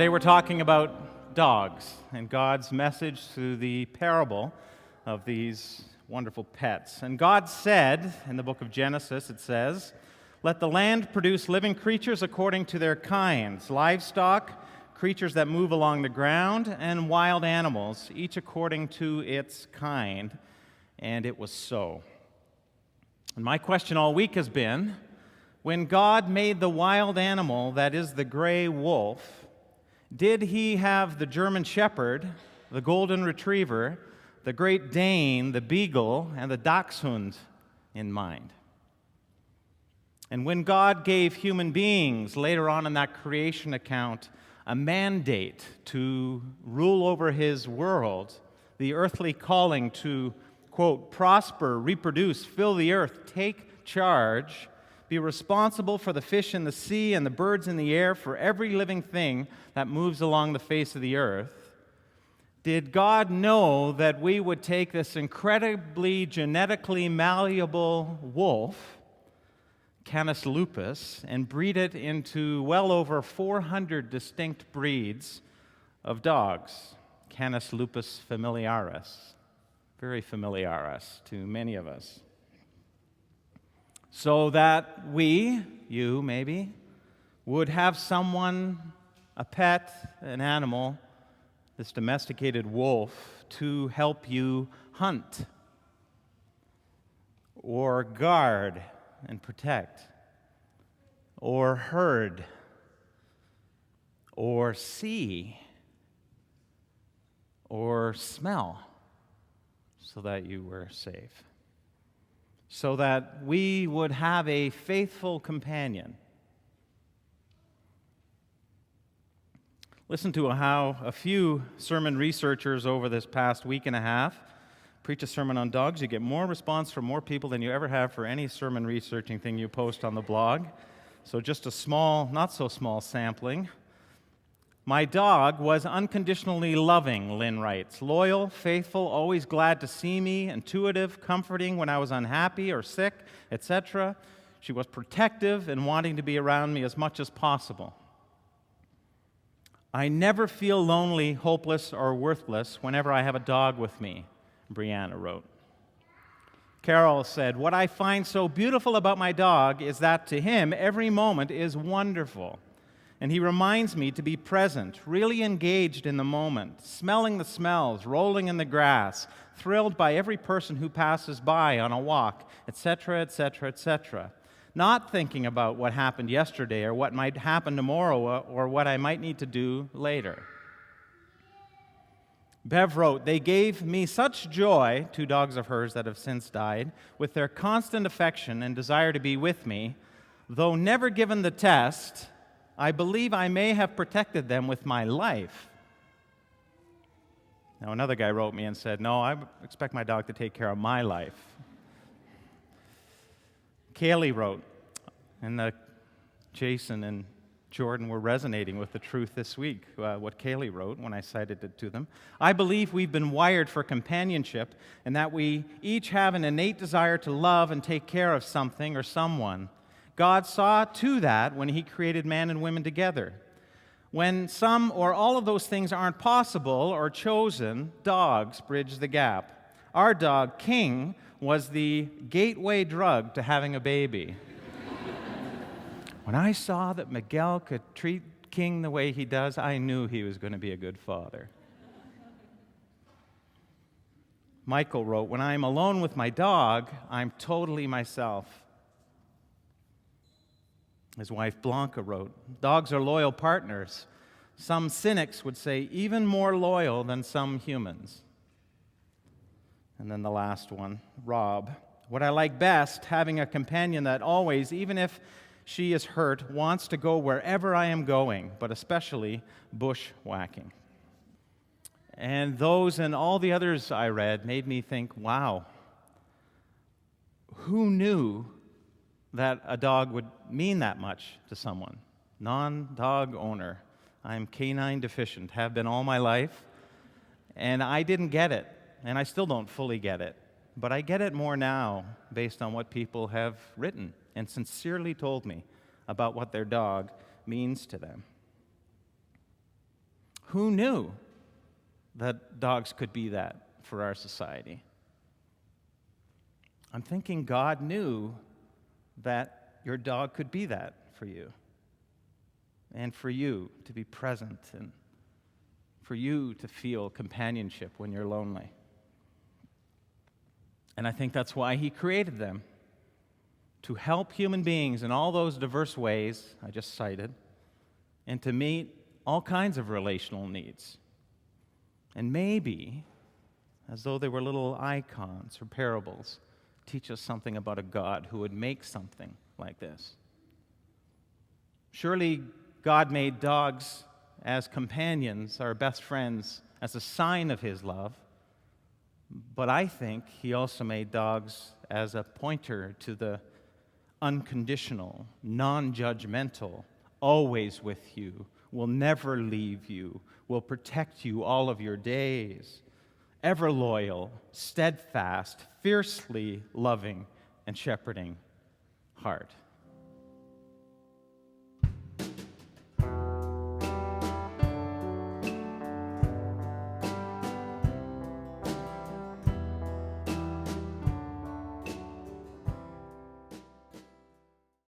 Today we're talking about dogs and God's message through the parable of these wonderful pets. And God said, in the book of Genesis, it says, "Let the land produce living creatures according to their kinds, livestock, creatures that move along the ground, and wild animals, each according to its kind." And it was so. And my question all week has been, when God made the wild animal that is the gray wolf, did he have the German Shepherd, the Golden Retriever, the Great Dane, the Beagle, and the Dachshund in mind? And when God gave human beings, later on in that creation account, a mandate to rule over his world, the earthly calling to, quote, prosper, reproduce, fill the earth, take charge, be responsible for the fish in the sea and the birds in the air, for every living thing that moves along the face of the earth, did God know that we would take this incredibly genetically malleable wolf, Canis lupus, and breed it into well over 400 distinct breeds of dogs? Canis lupus familiaris, very familiaris to many of us. So that we, you maybe, would have someone, a pet, an animal, this domesticated wolf, to help you hunt or guard and protect or herd or see or smell so that you were safe. So that we would have a faithful companion. Listen to how a few sermon researchers over this past week and a half preach a sermon on dogs. You get more response from more people than you ever have for any sermon researching thing you post on the blog. So just a small, not so small sampling. "My dog was unconditionally loving," Lynn writes. "Loyal, faithful, always glad to see me, intuitive, comforting when I was unhappy or sick, etc. She was protective and wanting to be around me as much as possible. I never feel lonely, hopeless, or worthless whenever I have a dog with me," Brianna wrote. Carol said, "What I find so beautiful about my dog is that to him, every moment is wonderful. And he reminds me to be present, really engaged in the moment, smelling the smells, rolling in the grass, thrilled by every person who passes by on a walk, etc., etc., etc. Not thinking about what happened yesterday or what might happen tomorrow or what I might need to do later." Bev wrote, "They gave me such joy," two dogs of hers that have since died, "with their constant affection and desire to be with me. Though never given the test, I believe I may have protected them with my life." Now, another guy wrote me and said, "No, I expect my dog to take care of my life." Kaylee wrote, and Jason and Jordan were resonating with the truth this week, what Kaylee wrote when I cited it to them. "I believe we've been wired for companionship and that we each have an innate desire to love and take care of something or someone. God saw to that when he created man and women together. When some or all of those things aren't possible or chosen, dogs bridge the gap. Our dog, King, was the gateway drug to having a baby." When I saw that Miguel could treat King the way he does, I knew he was going to be a good father. Michael wrote, "When I'm alone with my dog, I'm totally myself." His wife Blanca wrote, "Dogs are loyal partners. Some cynics would say even more loyal than some humans." And then the last one, Rob, "What I like best, having a companion that always, even if she is hurt, wants to go wherever I am going, but especially bushwhacking." And those and all the others I read made me think, wow, who knew that a dog would mean that much to someone? Non-dog owner. I'm canine deficient, have been all my life, and I didn't get it, and I still don't fully get it. But I get it more now based on what people have written and sincerely told me about what their dog means to them. Who knew that dogs could be that for our society? I'm thinking God knew that your dog could be that for you, and for you to be present, and for you to feel companionship when you're lonely. And I think that's why He created them, to help human beings in all those diverse ways I just cited, and to meet all kinds of relational needs. And maybe, as though they were little icons or parables, teach us something about a God who would make something like this. Surely God made dogs as companions, our best friends, as a sign of His love. But I think He also made dogs as a pointer to the unconditional, non-judgmental, always with you, will never leave you, will protect you all of your days, ever loyal, steadfast, fiercely loving, and shepherding heart.